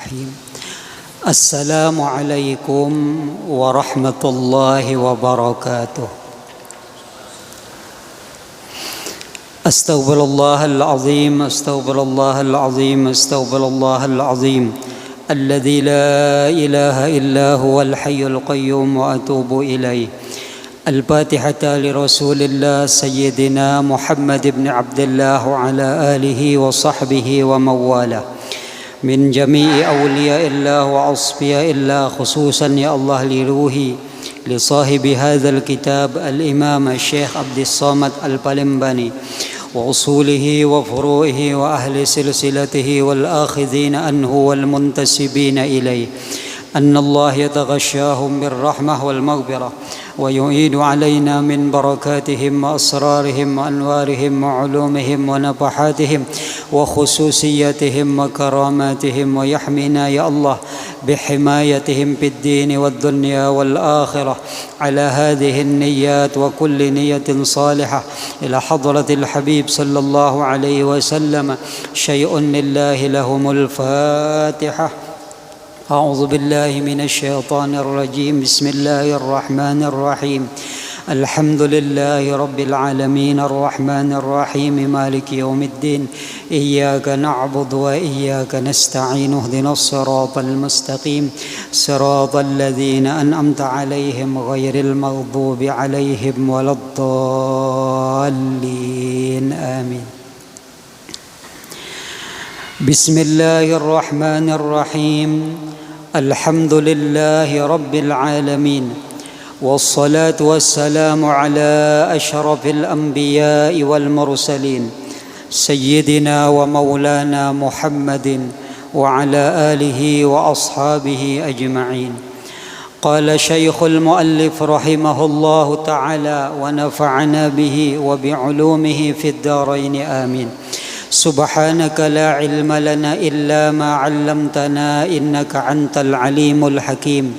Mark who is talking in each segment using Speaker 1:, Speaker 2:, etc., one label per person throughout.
Speaker 1: Bismillahirrahmanirrahim. Assalamualaikum warahmatullahi wabarakatuh. Astaghfirullahal azim, astaghfirullahal azim, astaghfirullahal azim. Alladzi la ilaha illa huwal hayyul qayyum wa atubu ilaih. Al-Fatihata li Rasulillah Sayyidina Muhammad ibn Abdullah wa ala alihi wa sahbihi wa mawala. Min jami'i awliya'illah wa asfiya'illah, khususan ya Allah li ruhi li sahibi hadzal kitab al-Imam Syekh Abdus Samad Al-Palembani wa usulihi wa furu'ihi wa ahli silsilatihi wal akhidhina anhu wal muntasibina ilayh. Anna Allah yataghashshahum birrahmah wal maghfirah wa yu'idu alaina min barakatihim wa asrarihim wa anwarihim wa ulumihim wa nafahatihim wa khususiyatihim wa karamatihim wa yahmina ya Allah bihimayatihim fid din wad dunya wal akhirah ala hadhihi an-niyyat wa kulli niyyatin salihah ila hadratil habib sallallahu alaihi wasallam. Syai'un lillahi lahumul fatihah. أعوذ بالله من الشيطان الرجيم. بسم الله الرحمن الرحيم. الحمد لله رب العالمين الرحمن الرحيم مالك يوم الدين. إياك نعبد وإياك نستعين. اهدنا الصراط المستقيم صراط الذين أنعمت عليهم غير المغضوب عليهم ولا الضالين آمين. بسم الله الرحمن الرحيم. الحمد لله رب العالمين والصلاة والسلام على أشرف الأنبياء والمرسلين سيدنا ومولانا محمد وعلى آله وأصحابه أجمعين. قال شيخ المؤلف رحمه الله تعالى ونفعنا به وبعلومه في الدارين آمين. سبحانك لا علم لنا إلا ما علمتنا إنك أنت العليم الحكيم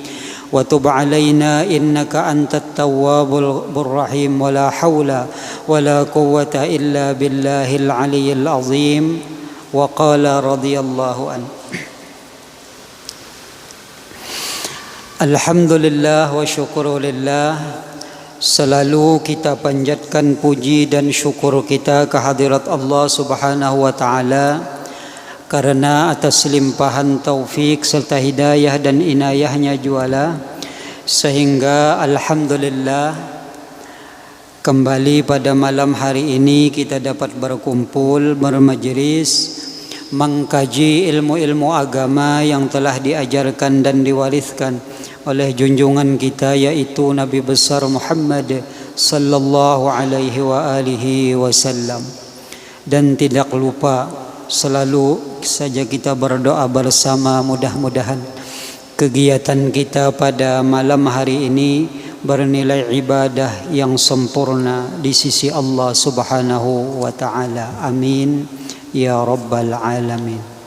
Speaker 1: وتب علينا إنك أنت التواب الرحيم. ولا حول ولا قوة إلا بالله العلي العظيم. وقال رضي الله عنه. Alhamdulillah wa syukurulillah. Selalu kita panjatkan puji dan syukur kita kehadirat Allah Subhanahu wa taala karena atas limpahan taufik serta hidayah dan inayahnya juala sehingga alhamdulillah kembali pada malam hari ini kita dapat berkumpul bermajlis mengkaji ilmu-ilmu agama yang telah diajarkan dan diwariskan oleh junjungan kita yaitu Nabi besar Muhammad sallallahu alaihi wa alihi wasallam. Dan tidak lupa selalu saja kita berdoa bersama, mudah-mudahan kegiatan kita pada malam hari ini bernilai ibadah yang sempurna di sisi Allah Subhanahu wa taala. Amin ya rabbal alamin.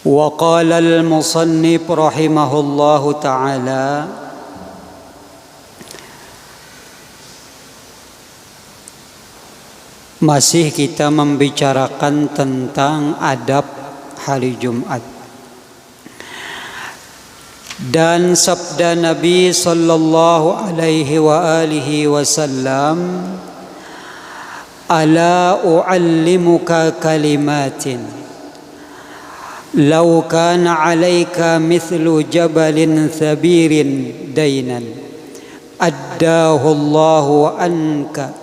Speaker 1: وقال المصنف رحمه الله تعالى masih kita membicarakan tentang adab hari Jumat dan sabda Nabi sallallahu alaihi wa alihi wasallam, ala uallimuka kalimatin law kana 'alaika mithlu jabalin thabirin dainan addahu Allahu anka.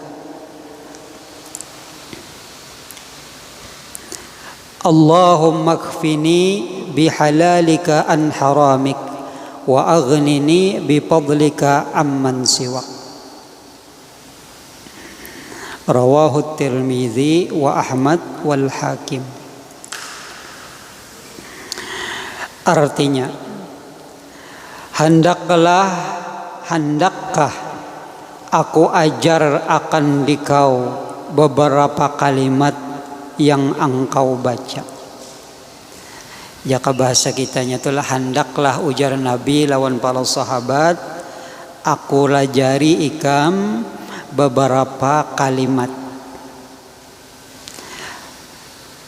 Speaker 1: Allahumma kfini bihalalika an haramik wa aghnini bifadlika amman siwak. Rawahu Tirmidzi wa Ahmad wal Hakim. Artinya, hendakkah aku ajar akan dikau beberapa kalimat yang engkau baca. Jaka bahasa kitanya itulah hendaklah ujar Nabi lawan para sahabat, aku lajari ikam beberapa kalimat.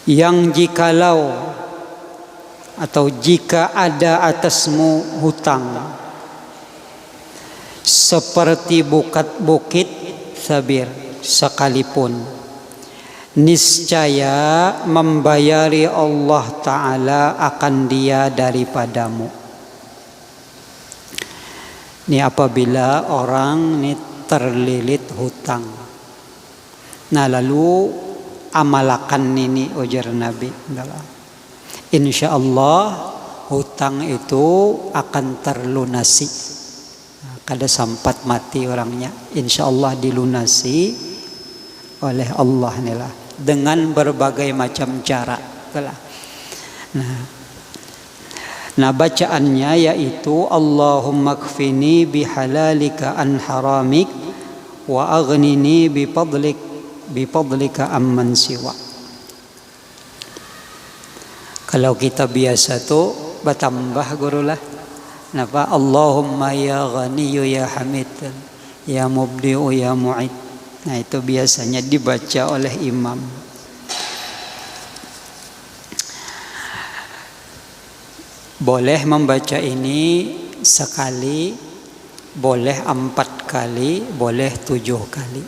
Speaker 1: yang jikalau atau jika ada atasmu hutang seperti bukit Sabir sekalipun, niscaya membayari Allah Ta'ala akan dia daripadamu. Ini apabila orang ini terlilit hutang. Nah lalu amalakan ini ujar Nabi. Insya Allah hutang itu akan terlunasi. Kada sampat mati orangnya, insya Allah dilunasi oleh Allah inilah dengan berbagai macam cara. Nah bacaannya yaitu Allahumma kfini bihalalika an haramik wa aghnini bifadlika amman siwa. Kalau kita biasa tuh bertambah gurulah. Napa Allahumma ya Ghaniyu ya Hamid ya Mubdi'u ya Mu'id. Nah itu biasanya dibaca oleh imam. Boleh membaca ini sekali, boleh 4 kali, boleh 7 kali.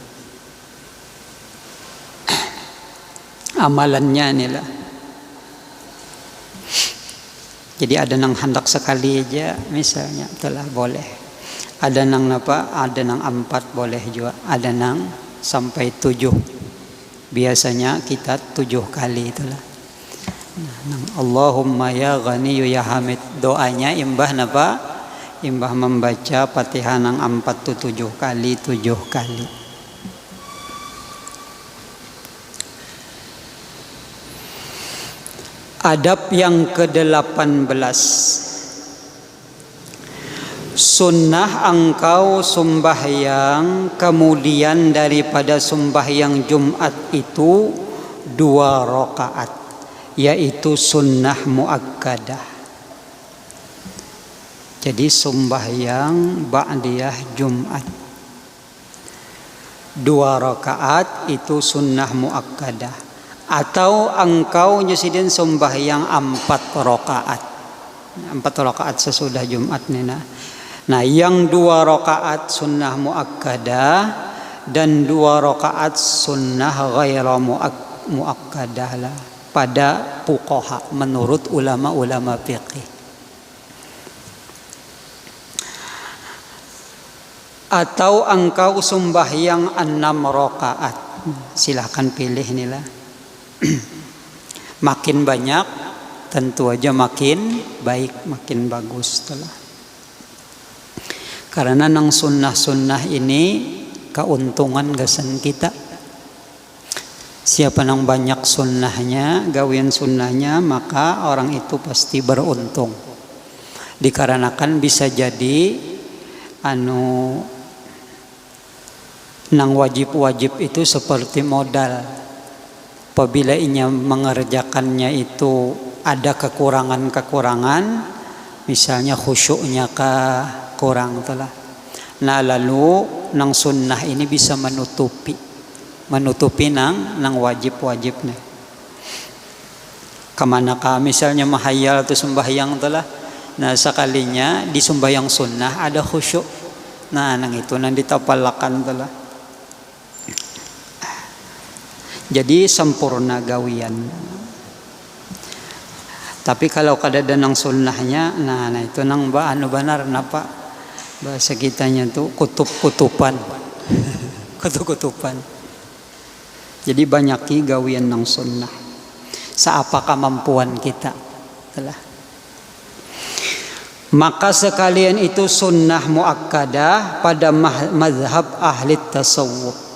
Speaker 1: Amalannya inilah. Jadi ada nang hendak sekali aja misalnya telah boleh. Ada nang apa? Ada nang 4 boleh juga. Ada nang sampai 7. Biasanya kita 7 kali itulah. Allahumma ya Ghaniyu ya Hamid. Doanya imbah napa? Imbah membaca Fatihah nang 4 tu 7 kali, 7 kali. Adab yang ke-18. Sunnah engkau sembahyang kemudian daripada sembahyang Jumat itu 2 rakaat, yaitu sunnah muakkadah. Jadi sembahyang ba'diyah Jumat 2 rakaat itu sunnah muakkadah. Atau engkau nyesidin sembahyang 4 rakaat. 4 rakaat sesudah Jumat nih nah. Nah, yang 2 rakaat sunnah muakkadah dan 2 rakaat sunnah ghaira muakkadah lah pada fuqaha menurut ulama-ulama fiqih. Atau engkau sembahyang 6 rakaat. Silahkan pilih inilah. Makin banyak tentu aja makin baik, makin bagus telah. Karena nang sunnah-sunnah ini keuntungan gasan kita. Siapa nang banyak sunnahnya, gawian sunnahnya, maka orang itu pasti beruntung. Dikarenakan bisa jadi nang wajib-wajib itu seperti modal. Apabila inya mengerjakannya itu ada kekurangan-kekurangan, misalnya khusyuknya kurang telah. Nah lalu nang sunnah ini bisa menutupi nang wajib-wajibnya. Kemanakah misalnya mahayal atau sembahyang telah. Nah sekalinya di sembahyang sunnah ada khusyuk. Nah nang itu nang ditapalakan telah. Jadi sempurna gawian. Tapi kalau kada ada nang sunnahnya, nah itu nang benar napa bahasa kitanya tuh kutub-kutupan. Kutub-kutupan. Jadi banyaki gawian nang sunnah. Seapa kemampuan kita telah. Maka sekalian itu sunnah muakkadah pada mazhab ahli tasawuf.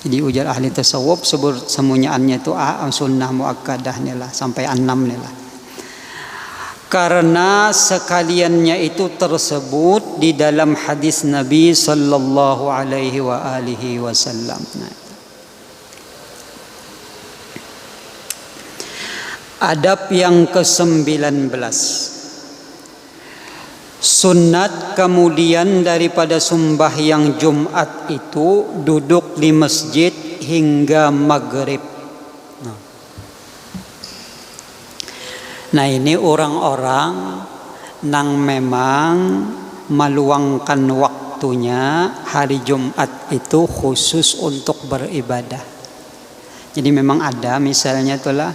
Speaker 1: Jadi ujar ahli tasawuf sebut semuanya itu sunnah muakkadah nilah sampai 6 nilah. Karena sekaliannya itu tersebut di dalam hadis Nabi sallallahu alaihi wasallam. Adab yang ke-19. Sunnat kemudian daripada sembahyang Jumat itu duduk di masjid hingga maghrib. Nah ini orang-orang nang memang meluangkan waktunya hari Jumat itu khusus untuk beribadah. Jadi memang ada misalnya itulah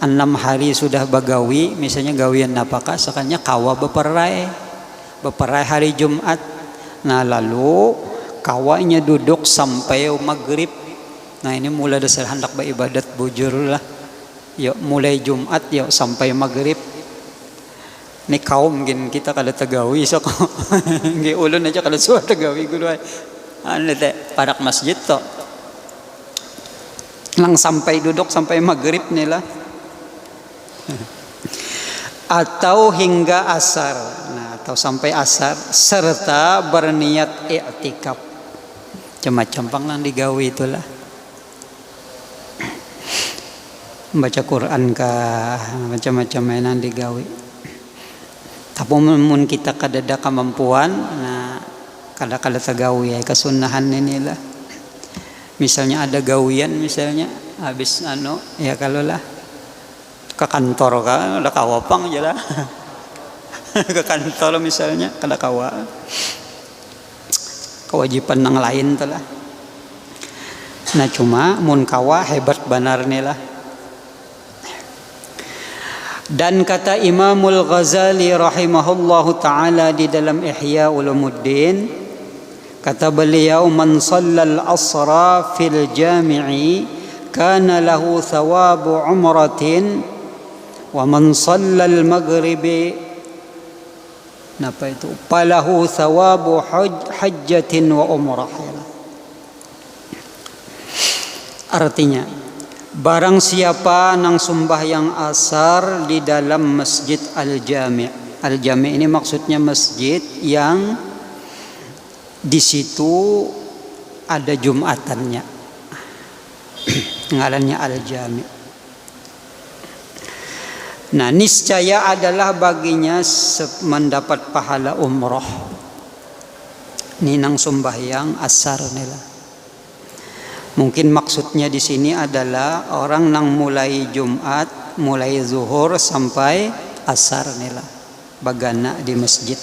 Speaker 1: 6 hari sudah bagawi, misalnya gawian apakah sekalinya kawa beperai hari Jumat. Nah lalu kawanya duduk sampai maghrib. Nah ini mulai dasar hendak beribadat bujur lah. Yuk mulai Jumat yuk sampai maghrib. Ini kaum mungkin kita kada tegawi so nggih ulun aja kada suah tegawi gulu anu teh parak masjid to. Lang sampai duduk sampai maghrib nih lah. Atau hingga asar. Nah, atau sampai asar serta berniat i'tikaf. Macam-macam lang digawi itulah. Baca Quran kah, macam-macam mainan digawi. Tapi mun kita kadada kemampuan, nah kada tegawi ya kesunahan inilah. Misalnya ada gawian misalnya habis ya kalau lah ke kantor kan ada kawapang aja lah. Ke kantor misalnya kada kawa. Kewajiban yang lain telah. Nah cuma mun kawa hebat benar nih lah. Dan kata Imamul Ghazali rahimahullahu ta'ala di dalam Ihya Ulumuddin, kata beliau, man sallal asra fil jami'i kana lahu thawabu umratin wa man sallal maghribi napa itu falahu thawabu hajjatin wa umrah. Artinya barang siapa nang sembahyang asar di dalam masjid al-jami'. Al-jami' ini maksudnya masjid yang di situ ada jumatannya. Ngarannya al-jami'. Nah, niscaya adalah baginya mendapat pahala umroh. Ini nang sembahyang asar nila. Mungkin maksudnya di sini adalah orang nang mulai Jumat, mulai zuhur sampai asar nila, bagana di masjid.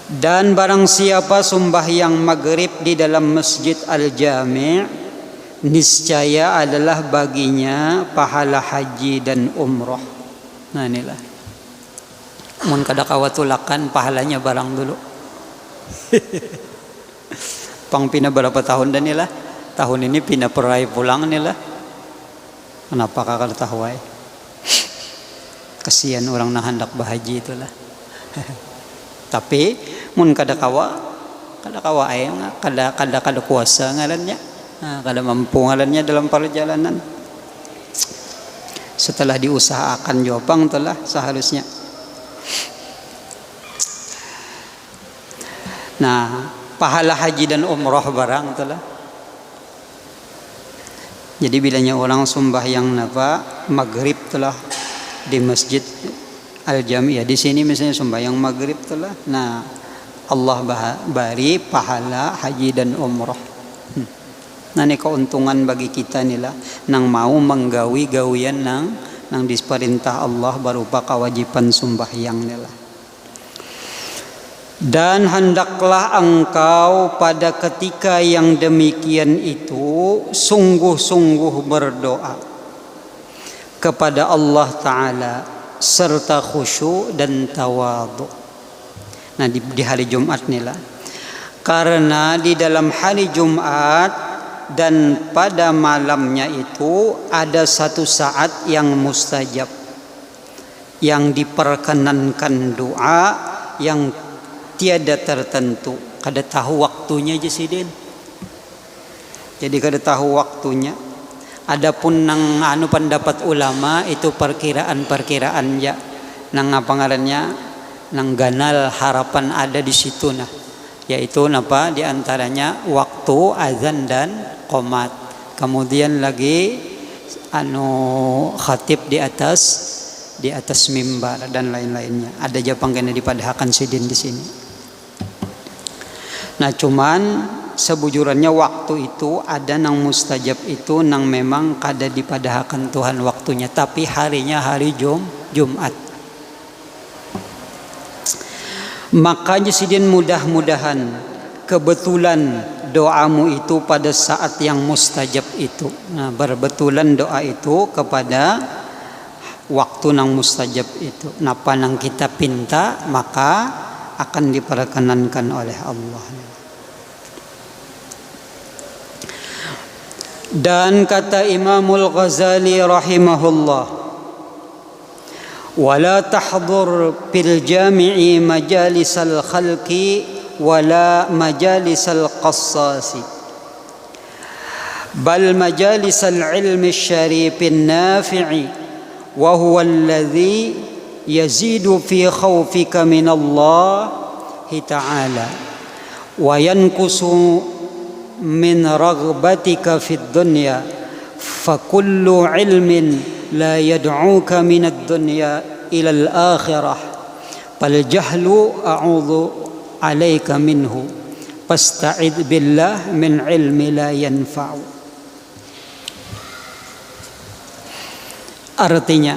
Speaker 1: Dan barang siapa sembahyang maghrib di dalam masjid al-jami', niscaya adalah baginya pahala haji dan umroh. Nah inilah. Mun kada kawatulakan pahalanya barang dulu. Pang pina berapa tahun dan inilah tahun ini pina perai pulang inilah. Kenapa kakak tahu ay? Kasihan orang nah hendak bahaji itulah. Tapi mun kada kawa ay kada kuasa ngarannya. Nah, kada mampu ngarannya dalam perjalanan. Setelah diusahakan jopang telah seharusnya. Nah, pahala haji dan umroh barang telah. Jadi bilanya orang sembahyang maghrib telah di masjid al-jami', ya di sini misalnya sembahyang maghrib telah. Nah, Allah bari pahala haji dan umroh. Nah, ini keuntungan bagi kita inilah nang mau menggawi gawian nang diperintah Allah berupa kewajiban sembahyang nila. Dan hendaklah engkau pada ketika yang demikian itu sungguh-sungguh berdoa kepada Allah Ta'ala serta khusyuk dan tawadhu. Nah di hari Jumat inilah, karena di dalam hari Jumat dan pada malamnya itu ada satu saat yang mustajab, yang diperkenankan doa yang tiada tertentu, kada tahu waktunya Jasidin. Jadi kada tahu waktunya. Adapun nang pendapat ulama itu perkiraan ya, nang apa ngarannya, nang ganal harapan ada di situ nah, yaitu napa di antaranya waktu azan dan qomat. Kemudian lagi khatib di atas mimbar dan lain-lainnya. Ada japang kena dipadahkan sidin di sini. Nah cuman sebujurannya waktu itu ada nang mustajab itu nang memang kada dipadahakan Tuhan waktunya, tapi harinya hari Jumat. Makanya sidin mudah-mudahan kebetulan doamu itu pada saat yang mustajab itu. Nah, berbetulan doa itu kepada waktu nang mustajab itu. Napa nang kita pinta maka akan diperkenankan oleh Allah. Dan kata Imamul Ghazali rahimahullah, wala tahdur fil jami'i majalisal khalqi wala majalisal qassasi bal majalisal ilmi syarifin nafi'i wa huwa alladhi yazidu fi khawfika min Allah ta'ala wa yankusu min raghbatika fid dunya fa kullu ilmin la yad'uka min ad-dunya ila al-akhirah fal jahlu a'udhu alayka minhu fasta'id billah min ilmi la yanfa'u. Artinya,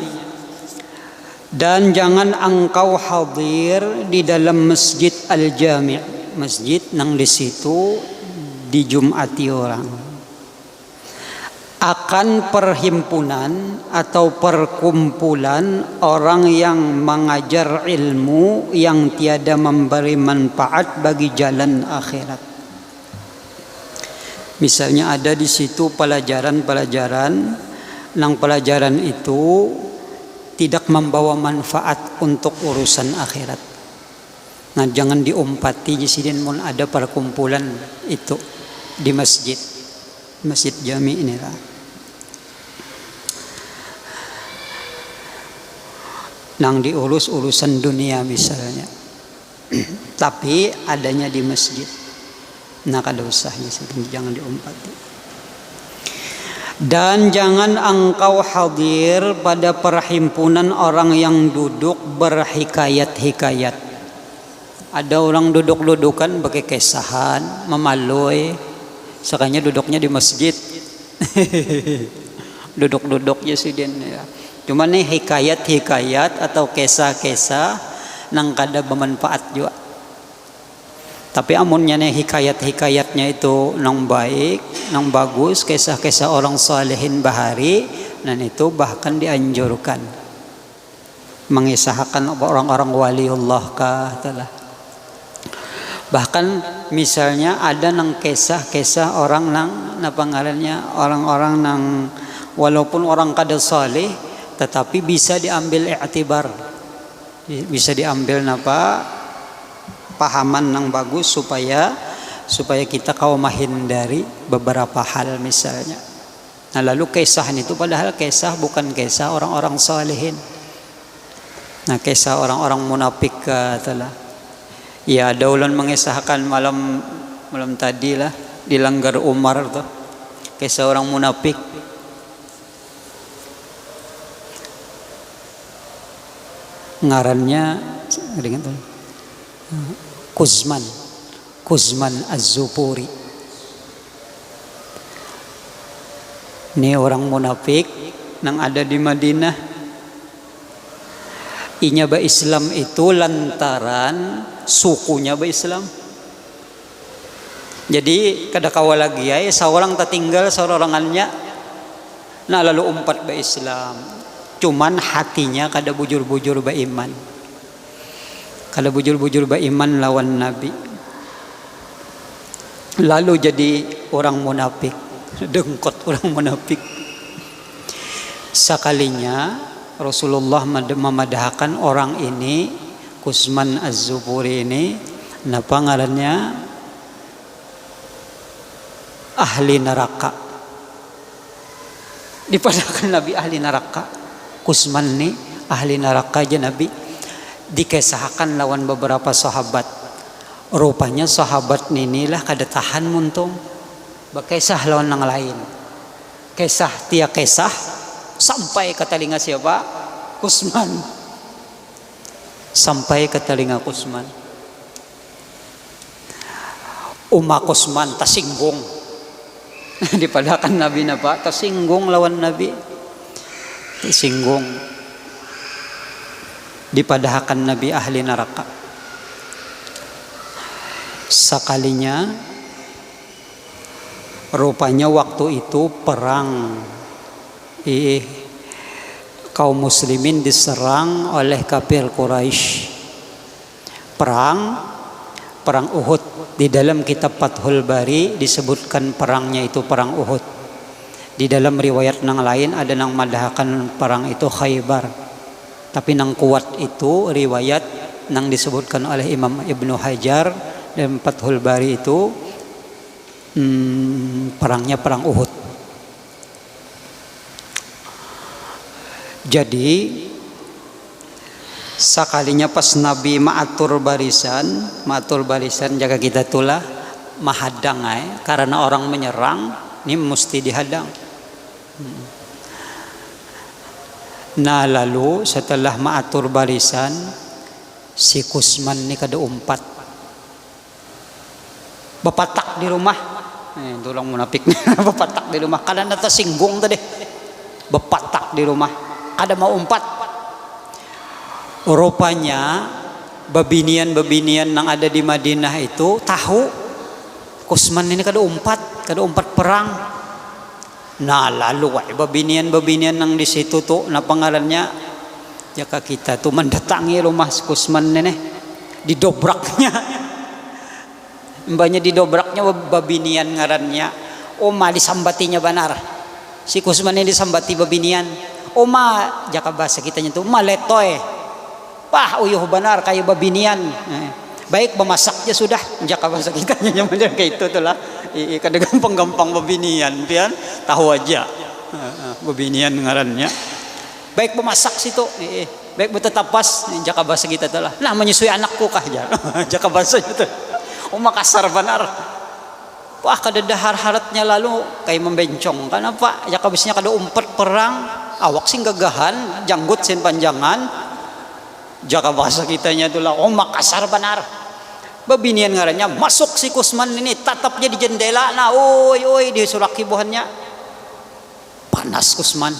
Speaker 1: dan jangan engkau hadir di dalam masjid al-jami', masjid nang di situ di Jumati orang, akan perhimpunan atau perkumpulan orang yang mengajar ilmu yang tiada memberi manfaat bagi jalan akhirat. Misalnya ada di situ pelajaran-pelajaran, nang pelajaran itu tidak membawa manfaat untuk urusan akhirat. Nah, jangan diumpati di sini mun ada perkumpulan itu di masjid jami inilah. Nang diurus urusan dunia misalnya, tapi adanya di masjid. Nah, kada usahnya jangan diumpati. Dan jangan engkau hadir pada perhimpunan orang yang duduk berhikayat-hikayat. Ada orang duduk-dudukan pakai kesahan, memalui, sekanya duduknya di masjid. Duduk-duduknya sih dia. Cuma nih hikayat-hikayat atau kisah-kisah nang kada bermanfaat juga. Tapi amunnya nih hikayat-hikayatnya itu nang baik, nang bagus, kisah-kisah orang salihin bahari, dan itu bahkan dianjurkan mengisahkan orang-orang waliullah kah telah. Bahkan misalnya ada nang kisah-kisah orang nang napa ngarannya, orang-orang nang walaupun orang kada saleh tetapi bisa diambil i'tibar, bisa diambil napa pahaman nang bagus supaya kita kau menghindari beberapa hal misalnya. Nah, lalu kisah itu padahal kisah bukan kisah orang-orang salihin. Nah, kisah orang-orang munafik telah. Ya, ada ulun mengisahkan malam tadi lah di Langgar Umar tuh kisah orang munafik. Ngarannya dengan tuh Kuzman Az-Zupuri. Ini orang munafik yang ada di Madinah. Inya ba Islam itu lantaran sukunya ba Islam. Jadi kada kawa lagi ya seorang tertinggal seorangannya. Nah, lalu umpat ba Islam. Cuman hatinya kada bujur-bujur ba iman. Kada bujur-bujur ba iman lawan Nabi. Lalu jadi orang munafik, dengkot orang munafik. Sekalinya Rasulullah memadahkan orang ini, Kuzman Az-Zupuri ini, napa ngarannya ahli neraka. Dipadahkan Nabi ahli neraka. Kuzman ini ahli neraka aja Nabi. Dikisahkan lawan beberapa sahabat. Rupanya sahabat inilah kada tahan muntung berkisah lawan yang lain. Kisah tiap kisah sampai ke telinga siapa? Kuzman. Sampai ke telinga Kuzman. Umak Utsman tasinggung. Dipadakan Nabi napa tasinggung lawan Nabi. Tasinggung. Dipadahakan Nabi ahli neraka. Sekalinya rupanya waktu itu perang. Kaum muslimin diserang oleh kafir Quraisy. Perang Uhud. Di dalam kitab Fathul Bari disebutkan perangnya itu perang Uhud. Di dalam riwayat nang lain ada nang madahakan perang itu Khaybar. Tapi nang kuat itu riwayat nang disebutkan oleh Imam Ibnu Hajar dalam Fathul Bari itu perangnya perang Uhud. Jadi sekalinya pas Nabi maatur barisan jaga kita tulah mahadang karena orang menyerang ini mesti dihadang. Nah lalu setelah maatur barisan si Kusman ini kada umpat bepatak di rumah. Tulang munafik bepatak di rumah kada nata singgung tadi bepatak di rumah kada mau umpat. Rupanya babinian yang ada di Madinah itu tahu Kusman ini kada umpat perang. Nah lalu babinian yang di situ tuh na pangarannya jaka kita tuh mendatangi rumah Kusman ini didobraknya. Mbaknya didobraknya babinian ngarannya. Oma disambatinya benar. Si Kusman ini disambati babinian. Oma jaka bahasa kitanya tuh maletoy. Wah uyuh benar kayak babinian. Baik memasaknya sudah. Jaka bahasa kitanya nyaman kayak itu tuh lah. Kadang gampang babinian pian tahu aja. Babinian ngarannya. Baik memasak situ. Baik betetapas jaka bahasa kita tuh lah. Nah menyusui anakku kah jaka bahasa itu. Uma kasar benar. Wah kada dahar haratnya lalu kayak membencong. Kenapa? Jaka bisnya kada umpet perang. Awak sing gagahan, janggut sin panjangan. Jaka bahasa kitanya itulah kasar benar. Babinian ngarannya masuk si Kusman ini tatapnya di jendela. Nah oi di surak kibuhannya. Panas Kusman.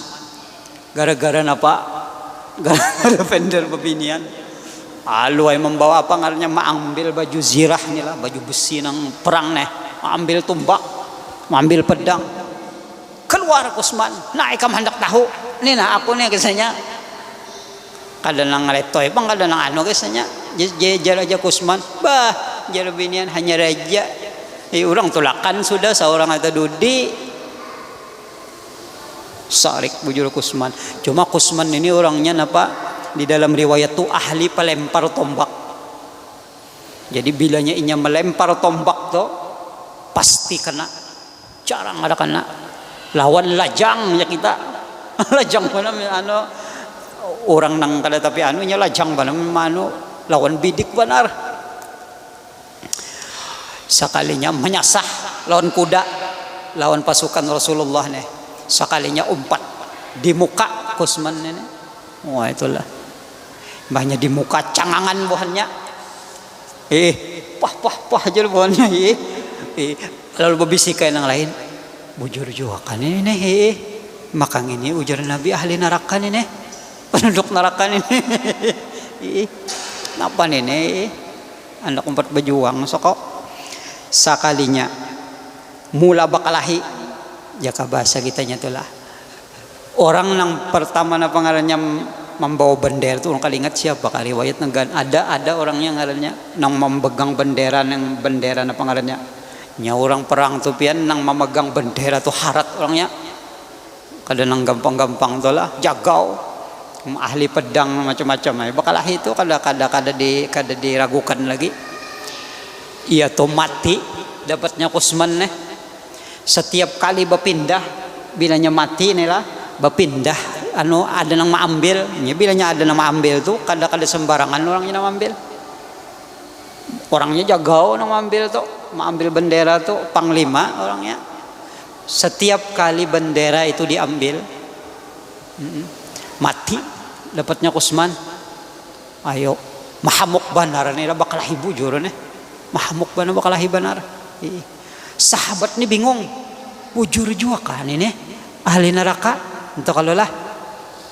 Speaker 1: Gara-gara napa? Gara-gara vendor babinian. Alu ay membawa apa ngarannya maambil baju zirah nih lah, baju besi nang perang nih. Ambil tumbak, ambil pedang. Keluar Kusman. Nah ikam hendak tahu. Ini nah aku nih kesanya kada nang letoy bang kada nang ano kesanya jejer aja Kusman bah jar binian hanya raja orang tulakan sudah seorang atau dudi sarik bujur Kusman. Cuma Kusman ini orangnya napa di dalam riwayat tuh ahli pelempar tombak. Jadi bilanya inya melempar tombak tuh pasti kena, jarang ada kena. Lawan lajang ya kita lajang mana ano orang nang kada tapi anunya lajang banget mano lawan bidik benar. Sekalinya menyasah lawan kuda, lawan pasukan Rasulullah nih. Sekalinya umpat di muka Kusman ini. Wah itulah. Banyak di muka cangangan buahnya. Pah aja buahnya. Lalu berbisikan yang lain. Bujur juga kan ini. Makang ini ujar Nabi ahli neraka ini. Penduduk neraka ini. Napa ini? Anak umpat berjuang sokok. Sekalinya mula bakalahi. Jaka bahasa kitanya itulah. Orang yang pertama na pangarannya membawa bendera itu orang kali ingat siapa kali riwayat negan ada orangnya ngarannya nang memegang bendera yang bendera na pangarannya nya orang perang tuh pian nang memegang bendera tuh harat orangnya kada nang gampang-gampang tuh lah jagau ahli pedang macam-macam bakalah itu kada diragukan lagi ia tuh mati dapatnya Kusman nih setiap kali berpindah bilanya mati nih lah berpindah ada nang maambil ya bilanya ada nang maambil tuh kada sembarangan orangnya nang maambil orangnya jagau nang maambil tuh maambil bendera tuh panglima orangnya setiap kali bendera itu diambil mati dapatnya Kusman ayo mahamuk banar nih bakal hibu juro nih mahamuk banar bakal hibanar Sahabat ini bingung, bujur juga kan ini ahli neraka. Entah kalau lah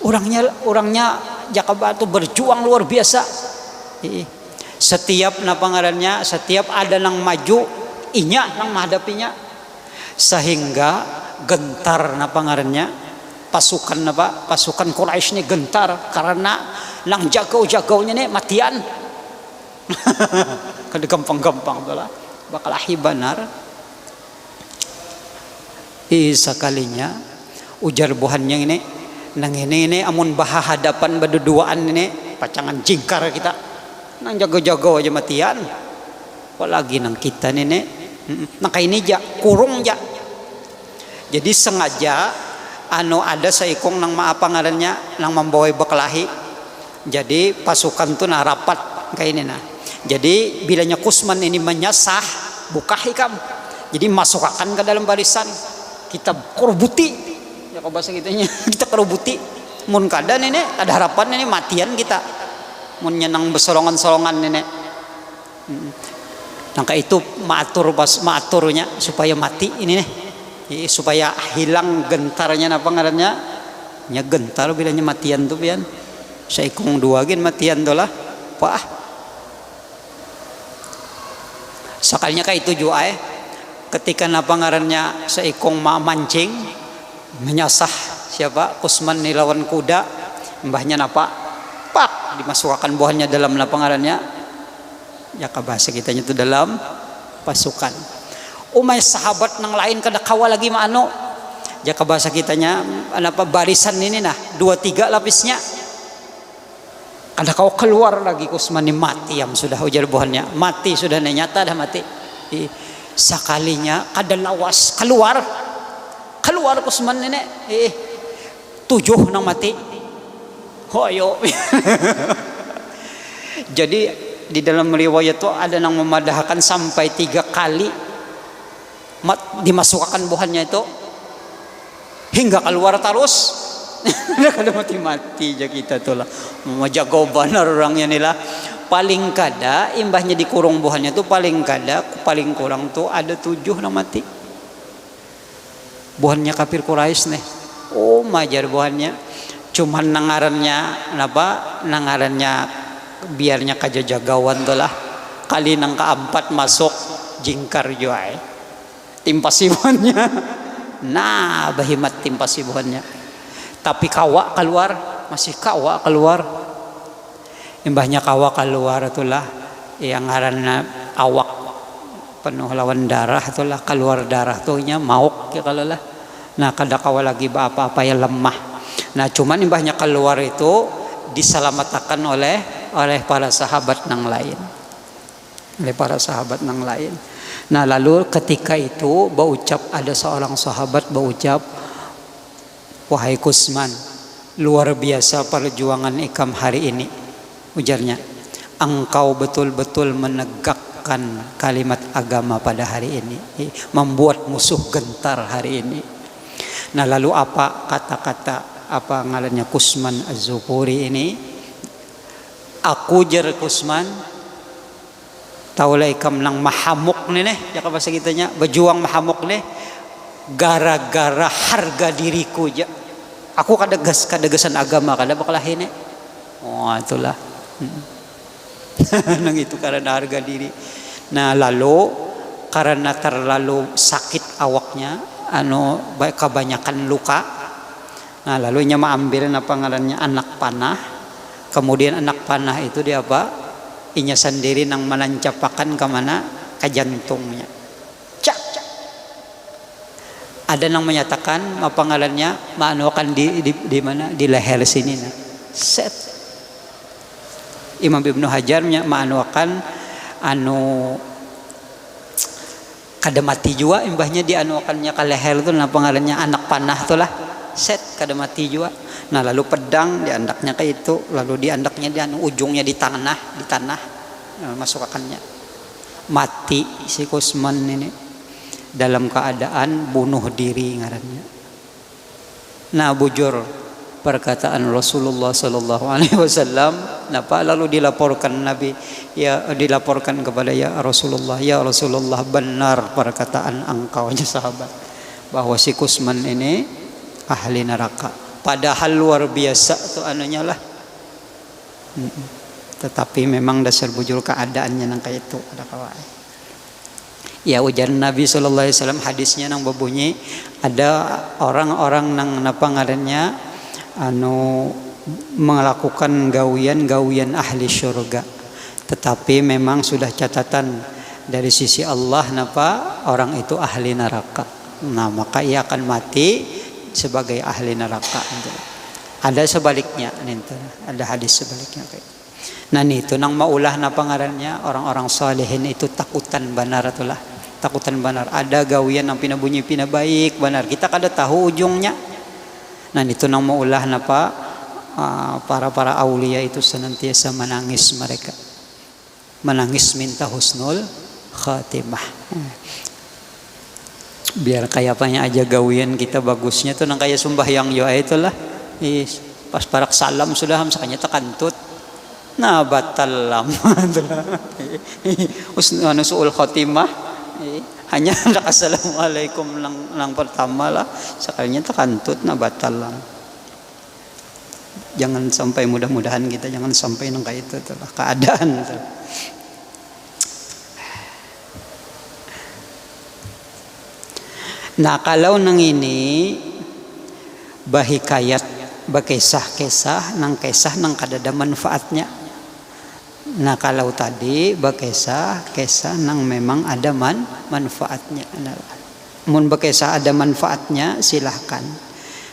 Speaker 1: orangnya Jakaba itu berjuang luar biasa. Setiap napangarannya, setiap ada nang maju, inya nang menghadapinya, sehingga gentar napangarannya pasukan Quraisy ini gentar karena nang jagau-jagaunya nih matian. Kada gampang-gampang tuh lah, bakal hibanar. Sekalinya ujar buhannya ini, nang ini amun baha hadapan berduaan ini pacangan jingkar kita, nang jago-jago aja matian, apalagi nang kita ini, nang kayak ini kurung ja. Jadi sengaja ada saikong nang maapa ngarannya nang membawai bekelahi. Jadi pasukan tuh nah rapat kayak ini nah. Jadi bilanya Kusman ini menyasah buka hikam. Jadi masukkan ke dalam barisan. Kita korbuti, ya kalau bahasa gitunya kita korbuti. Mun kada ini ada harapan ini matian kita. Mun nyenang besolongan-solongan ini. Nangka itu maaturnya supaya mati ini nih. Supaya hilang gentarnya apa ngarannya? Nya gentar bilanya matian tuh pian. Saikung dua gen matian tuh lah. Wah. Sakalinya kayak itu juga ketika napa ngarannya seikong mancing menyasah siapa Kusman nih lawan kuda, mbahnya napa pak dimasukkan buahnya dalam napa ngarannya ya kabahasa kitanya itu dalam pasukan. Umay sahabat nang lain kada kawa lagi maano ya kabahasa kitanya napa barisan ini nah 2-3 lapisnya kada kawa keluar lagi Kusman nih mati yang sudah ujar buahnya mati sudah nyata dah mati. Sekalinya kada lawas keluar Kusman ini 7 nang mati hoyo. Jadi di dalam riwayat itu ada nang memadahkan sampai 3 kali dimasukkan buhannya itu hingga keluar terus. Kada mati aja kita tuh lah jago benar orangnya nih lah. Paling kada imbahnya dikurung buahnya tuh paling kurang tuh ada 7 nang mati. Buahnya kafir Quraisy nih. Oh majar buahnya. Cuman nangarannya biarnya kajajagawan tuh lah. Kali nang keempat masuk jingkar juai. Timpasi buahnya. Nah bahimat timpasi buahnya. Tapi kawa keluar, masih kawa keluar. Imbahnya kawa keluar itulah yang ngaranna awak penuh lawan darah itulah keluar darah tuhnya mauk ya kalau lah. Nah kada kawa lagi apa-apa ya lemah. Nah cuman imbahnya keluar itu diselamatkan oleh para sahabat nang lain. Oleh para sahabat nang lain. Nah lalu ketika itu ada seorang sahabat berucap, wahai Kusman, luar biasa perjuangan ikam hari ini. Ujarnya, engkau betul-betul menegakkan kalimat agama pada hari ini, membuat musuh gentar hari ini. Nah lalu apa kata-kata apa ngarannya Kusman Az-Zukuri ini? Aku jar Kusman, tahu ikam nang mahamuk nih ya bahasa kitanya, berjuang mahamuk nih gara-gara harga diriku aja. Aku kadegasan agama kada bakalah ini. Oh itulah. Nang itu karena harga diri. Nah lalu karena terlalu sakit awaknya, kebanyakan luka. Nah lalu nya ambil apa ngarannya anak panah. Kemudian anak panah itu dia apa? Inya sendiri nang menancapakan ke mana? Ke jantungnya. Cak. Ada nang menyatakan apa ngarannya maanukan di mana? Di leher sini nah. Set. Imam Ibnu Hajar maanuakan kada mati juga imbahnya dianuakannya ke leher itu napa ngarannya anak panah itulah set kada mati juga. Nah lalu pedang diandaknya ke itu, lalu diandaknya ujungnya di tanah masukakannya mati si Kusman ini dalam keadaan bunuh diri ngarannya. Nah bujur perkataan Rasulullah sallallahu alaihi wasallam Napa lalu dilaporkan Nabi, ya dilaporkan kepada ya Rasulullah, benar perkataan engkau aja sahabat bahwa si Kusman ini ahli neraka. Padahal luar biasa tuh anunya lah. Tetapi memang dasar bujul keadaannya nang kayak itu ada kawai. Ya ujar Nabi sallallahu alaihi wasallam hadisnya nang berbunyi ada orang-orang nang napa ngarannya anu melakukan gawian ahli syurga. Tetapi memang sudah catatan dari sisi Allah napa orang itu ahli neraka. Nah, maka ia akan mati sebagai ahli neraka. Ada sebaliknya nintu. Ada hadis sebaliknya kayak. Nah itu nang maulah napa ngarannya orang-orang salihin itu takutan benar itulah. Takutan benar. Ada gawian yang pina bunyi pina baik benar. Kita kada tahu ujungnya. Nah itu nang maulah napa para aulia itu senantiasa menangis mereka. Menangis minta husnul khatimah. Biar kayak apanya aja gawian kita bagusnya tuh nang kayak sembahyang yo itulah. Pas parak salam sudah hamsakanya tekantut. Nah batal lama anu suul khotimah hanya assalamualaikum lang pertama lah sekalinya tekantut nah batal lama. Jangan sampai mudah-mudahan kita jangan sampai nang kayak itu telah keadaan telah. Nah kalau nang ini bahikayat bakisah-kisah nang kisah nang kadada manfaatnya. Nah kalau tadi bakisah nang memang ada manfaatnya. Mun bakisah ada manfaatnya silahkan.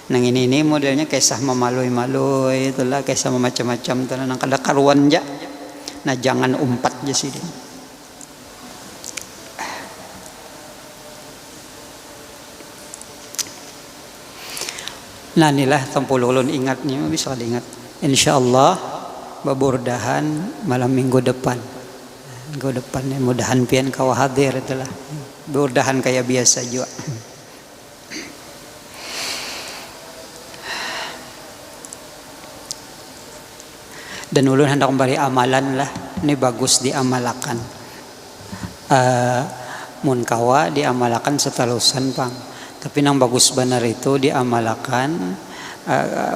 Speaker 1: Nang ini modelnya kisah memalui-malui itulah kisah macam-macam itulah nang kada karuan ja. Nah jangan umpat je sih. Nah inilah tempululun ingatnya bisa diingat. Insyaallah baburdahan malam minggu depan. Minggu depan ya mudahan pian kau hadir itulah. Baburdahan kayak biasa juga. Dan ulun hendak kembali amalan lah. Ini bagus diamalakan. Mun kawa diamalakan setelusan pang. Tapi yang bagus benar itu diamalkan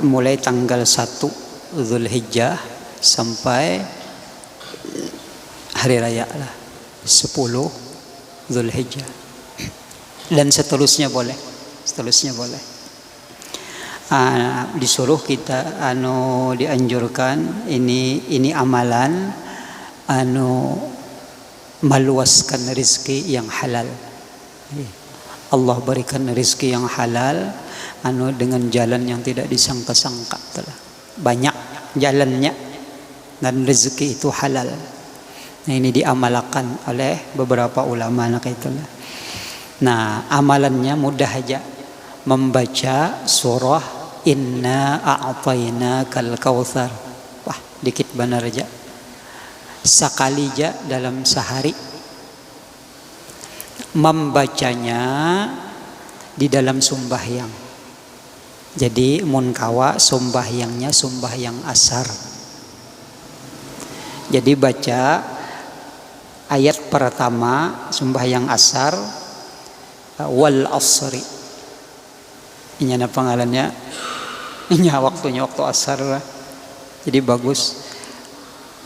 Speaker 1: mulai tanggal 1 Zulhijjah sampai hari raya lah 10 Zulhijjah dan seterusnya boleh disuruh kita dianjurkan ini amalan meluaskan rezeki yang halal. Allah berikan rezeki yang halal dengan jalan yang tidak disangka-sangka telah. Banyak jalannya dan rezeki itu halal. Nah ini diamalkan oleh beberapa ulama nak itulah. Nah amalannya mudah aja, membaca surah Inna a'tainakal kautsar. Wah dikit benar aja. Sekali aja dalam sehari. Membacanya di dalam sembahyang. Jadi mun kawa sembahyangnya sembahyang asar. Jadi baca ayat pertama sembahyang asar wal asri. Ini apa ngarannya? Ini waktunya waktu asar lah. Jadi bagus.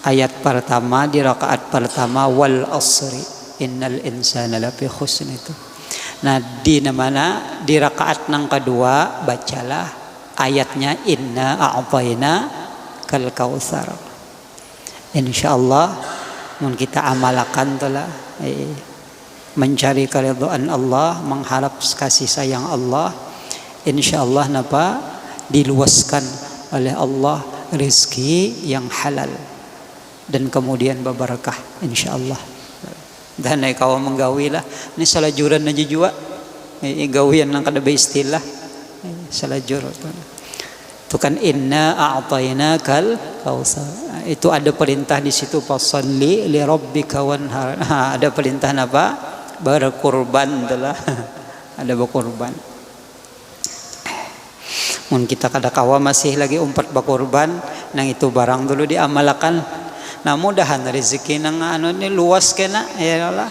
Speaker 1: Ayat pertama di rakaat pertama wal asri. Innal insana lafi khusn itu. Nah di mana di rakaat nang kedua bacalah ayatnya inna a'taina kal kautsar. Insyaallah mun kita amalkan telah mencari keridhaan Allah, mengharap kasih sayang Allah, insyaallah napa diluaskan oleh Allah rezeki yang halal dan kemudian berberkah insyaallah. Dan kau menggawi lah ini salajuran aja juga gawian nang kada istilah salajur itu kan inna a'tainakal kautsar itu ada perintah di situ fasalli li rabbika wanhar. Ada perintah apa berkurban itulah ada berkurban Mun kita kada kawa masih lagi umpat bakurban, nang itu barang dulu diamalkan. Nah mudahan rezeki nang anu ni luas kena ya Allah.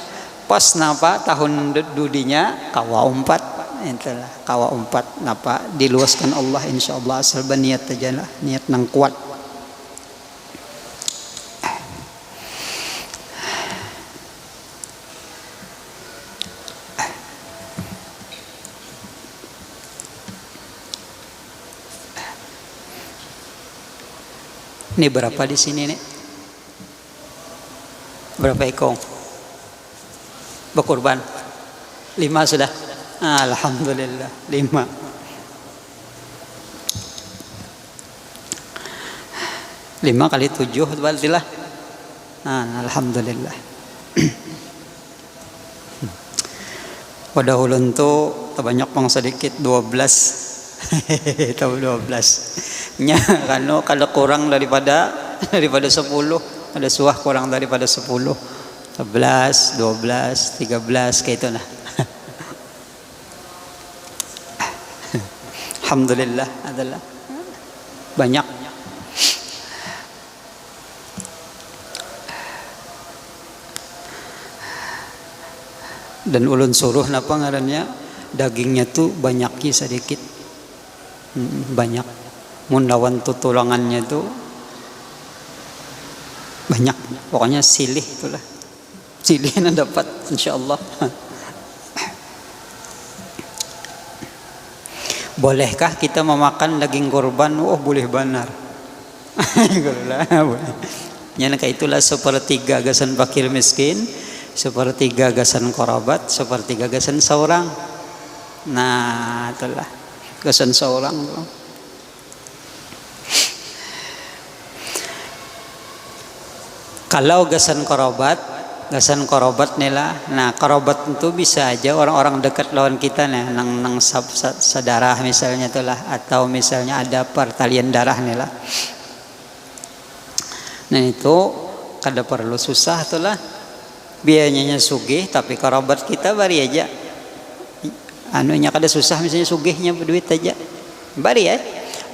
Speaker 1: Pas napa tahun dudinya kawa umpat, itulah kawa umpat napa diluaskan Allah insyaallah asal niat aja lah, niat nang kuat. Ini berapa di sini nih? Berapa ekor? Berkurban? 5 sudah? Alhamdulillah 5. Lima kali 7 berarti lah. Alhamdulillah. Pada ulun tu terbanyak pang sedikit 12. Tahu 12. Nya kalau kurang daripada 10, ada suah kurang daripada 10, 11, 12, 13 kayak itu nah. Alhamdulillah adalah banyak. Dan ulun suruh napa ngarannya dagingnya tuh banyak sedikit. Banyak. Mundawan tuh tulangannya tuh banyak, pokoknya silih itulah, silihnya dapat insyaallah. Bolehkah kita memakan daging kurban? Oh boleh benar. Ya itulah sepertiga gagasan fakir miskin, sepertiga gagasan kerabat, sepertiga gagasan seorang. Nah itulah gagasan seorang tuh. Kalau gasan korobat nila. Nah korobat itu bisa aja orang-orang dekat lawan kita nih, nang sadarah misalnya itulah, atau misalnya ada pertalian darah nila. Nah itu kada perlu susah itulah, biayanya sugih tapi korobat kita bari aja. Anunya kada susah, misalnya sugihnya berduit aja bari ya.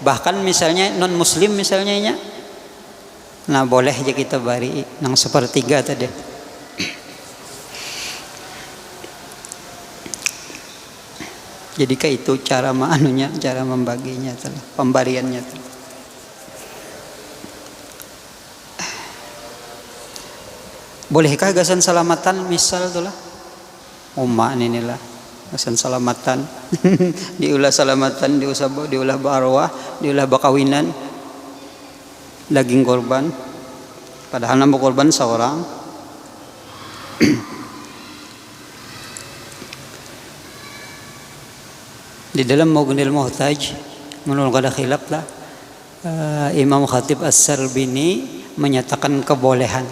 Speaker 1: Bahkan misalnya non muslim misalnya nya. Nah boleh aja kita bari nang sepertiga tadi. Jadi kayak itu cara maanunya, cara membaginya, pembariannya. Bolehkah gasan salamatan misal tuh lah? Umma inilah gasan salamatan. Diulah salamatan, diulah barwah, diulah bakawinan. Daging korban, padahal nama korban seorang. Di dalam Mughnil Muhtaj menurut kada khilaf lah, Imam Khatib As-Sarbini menyatakan kebolehan.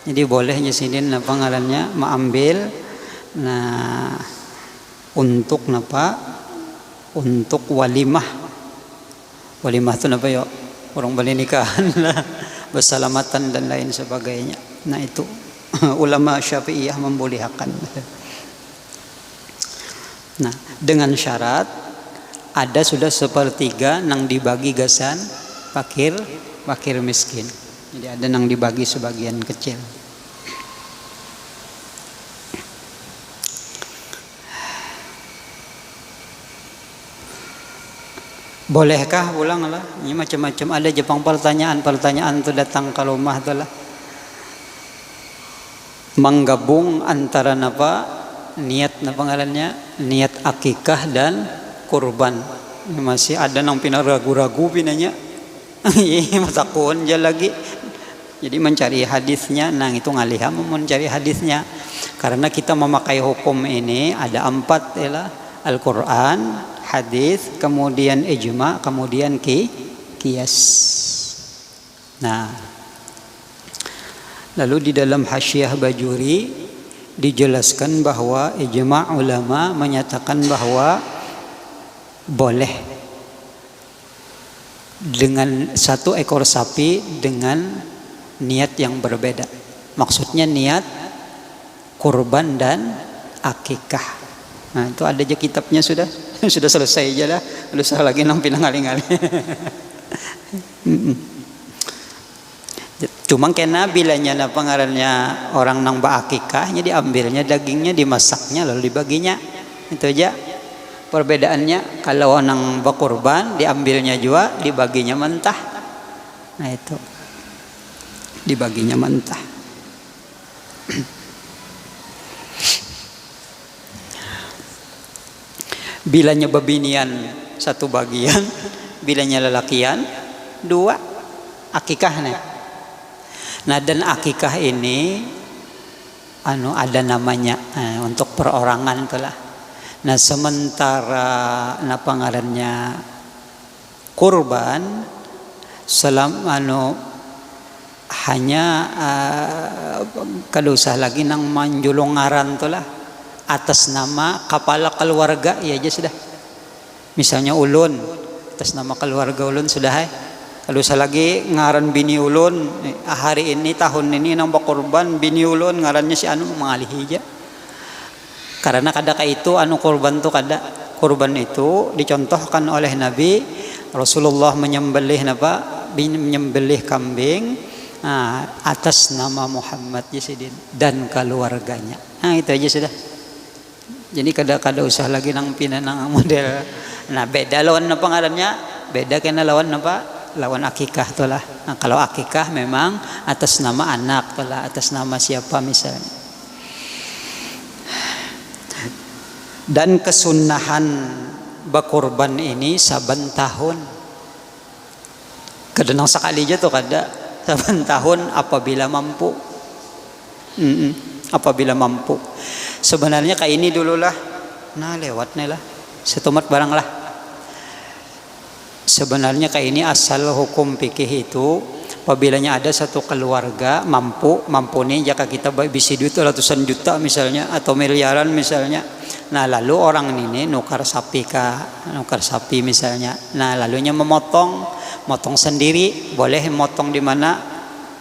Speaker 1: Jadi bolehnya sini apa ngarannya mengambil nah untuk napa, untuk walimah itu napa yo, orang balik nikahan lah, bersalamatan dan lain sebagainya. Nah itu ulama Syafi'iyah membolehkan. Nah dengan syarat ada sudah sepertiga nang dibagi gasan fakir miskin. Jadi ada nang dibagi sebagian kecil. Bolehkah ulang lah? Ini macam-macam ada Jepang pertanyaan tu datang ke rumah tu lah. Menggabung antara napa niat napa ngarannya, niat akikah dan kurban. Masih ada nang pina ragu-ragu pinanya. Matakun aja lagi. Jadi mencari hadisnya, nang itu ngaliham mencari hadisnya. Karena kita memakai hukum ini ada 4 ialah Al-Quran, hadis, kemudian ijma, kemudian qiyas. Nah, lalu di dalam Hasyiah Bajuri dijelaskan bahwa ijma ulama menyatakan bahwa boleh dengan 1 ekor sapi dengan niat yang berbeda. Maksudnya niat kurban dan akikah. Nah, itu ada aja kitabnya sudah. Sudah selesai aja lah, lu salah lagi nang pinangali-ngali. Cuma kena bilanya na pengarannya orang nang baakikahnya diambilnya dagingnya dimasaknya lalu dibaginya. Itu aja perbedaannya. Kalau nang bakurban diambilnya juga dibaginya mentah. Nah itu dibaginya mentah. Bilanya babinian satu bagian, bilanya lelakian dua akikahnya. Nah dan akikah ini ada namanya untuk perorangan itulah. Nah sementara pangarannya kurban hanya kada usah lagi nang manjulong ngaran itulah atas nama kepala keluarga ya aja sudah. Misalnya ulun atas nama keluarga ulun sudah kalau saya lagi ngaran bini ulun hari ini tahun ini nang bakurban bini ulun ngarannya si anu mengalih aja. Karena kadang itu kurban tuh kurban itu dicontohkan oleh Nabi Rasulullah menyembelih menyembelih kambing atas nama Muhammad Yasidin dan keluarganya. Nah itu aja sudah. Jadi kada usah lagi nang pinanang model. Nah beda lawan apa ngarannya? Beda kena lawan apa? Lawan akikah itulah. Nah, kalau akikah memang atas nama anak itulah, atas nama siapa misalnya. Dan kesunahan bakurban ini saban tahun. Kadang sekali aja tuh kada saban tahun apabila mampu. Apabila mampu. Sebenarnya kayak ini dululah. Nah lewatnya lah. Setumat barang lah. Sebenarnya kayak ini asal hukum fikih itu apabila ada satu keluarga mampu nih jika kita bisa duit ratusan juta misalnya atau miliaran misalnya. Nah lalu orang ini nukar sapi misalnya. Nah lalunya motong sendiri, boleh motong di mana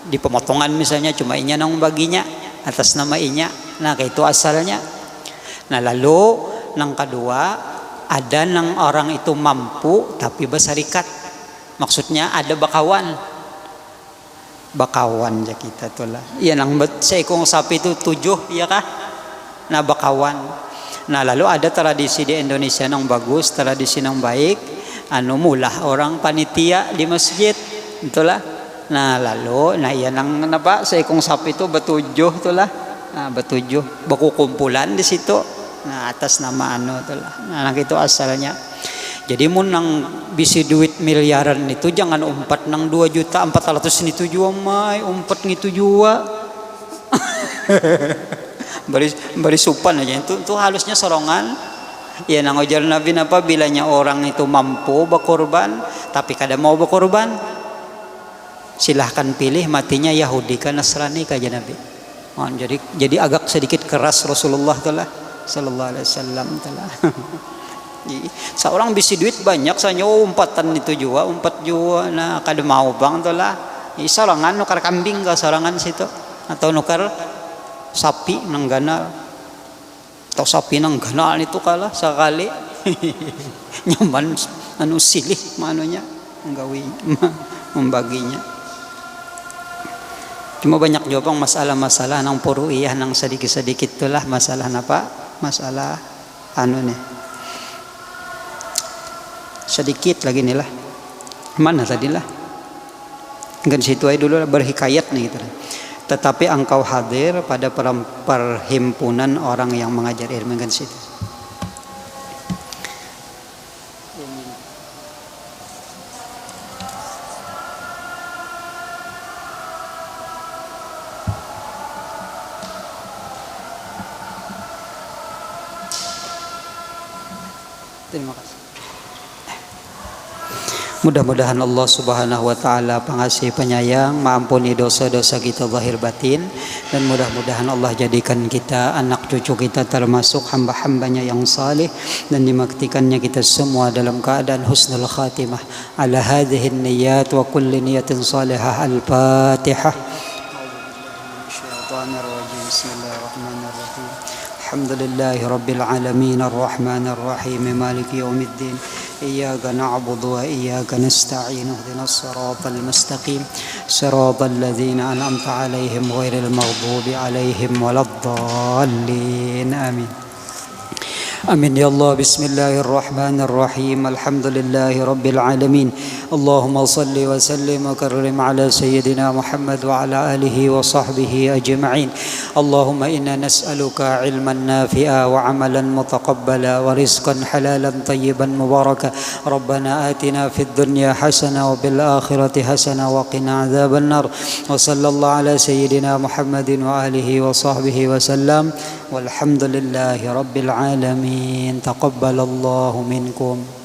Speaker 1: di pemotongan misalnya cuma inya nang baginya atas nama inya. Nah kayak itu asalnya. Nah lalu nang kedua ada nang orang itu mampu tapi bersarikat, maksudnya ada bakawan ya kita tuh lah. Iya nang seekor sapi itu 7 ya kah? Nah bakawan. Nah lalu ada tradisi di Indonesia nang bagus, tradisi nang baik, mulah orang panitia di masjid, itulah. Nah lalu, iya nang seekor sapi itu betujuh itulah, betujuh, kumpulan di situ. Nah atas nama itulah. Nah itu asalnya. Jadi mun nang bisi duit miliaran itu jangan umpat nang 2.400.000 itu jua mai umpat gitu jua. bari supan aja itu halusnya sorongan. Ya nang ujar Nabi bilanya orang itu mampu berkorban tapi kada mau berkorban. Silahkan pilih matinya Yahudi ke Nasrani kaja Nabi. Jadi agak sedikit keras Rasulullah sallallahu alaihi wasallam telah. Seorang bisi duit banyak sanyo umpatan itu juga umpat juga nah kada mau bang telah. Sorangan nukar kambing ke sorangan situ atau nukar sapi nang ganal atau sapi nang ganal itu kalah sekali. Nyaman silih manunya nggawi membaginya. Cuma banyak juga masalah-masalah nang puruiyah nang sedikit-sedikit itulah masalah masalah nih sedikit lagi nih lah mana tadi lah kan situ aja dulu berhikayat nih gitu. Tetapi engkau hadir pada perhimpunan orang yang mengajar ilmu kan situ. Terima kasih. Mudah-mudahan Allah Subhanahu wa taala pengasih penyayang mengampuni dosa-dosa kita zahir batin dan mudah-mudahan Allah jadikan kita anak cucu kita termasuk hamba-hambanya yang saleh dan dimaktikannya kita semua dalam keadaan husnul khatimah ala hadhihi niyyat wa kulli niyatin salihah. Al-Fatihah. Bismillahirrahmanirrahim. الحمد لله رب العالمين الرحمن الرحيم مالك يوم الدين إياك نعبد وإياك نستعين اهدنا الصراط المستقيم صراط الذين أنعمت عليهم غير المغضوب عليهم ولا الضالين آمين. Amin ya Allah. Bismillahirrahmanirrahim. Alhamdulillahi rabbil alamin. Allahumma salli wa sallim wa karrim ala sayyidina Muhammad wa ala alihi wa sahbihi ajma'in. Allahumma inna nas'aluka ilman nafi'a wa amalan mutaqabbala wa rizqan halalan tayyiban mubaraka. Rabbana atina fid dunya hasana wa bil akhirati hasana wa qina adzaban nar. Wa sallallahu ala sayyidina Muhammadin wa alihi wa sahbihi wa sallam. Walhamdulillahi rabbil alamin. Taqabbalallahu minkum.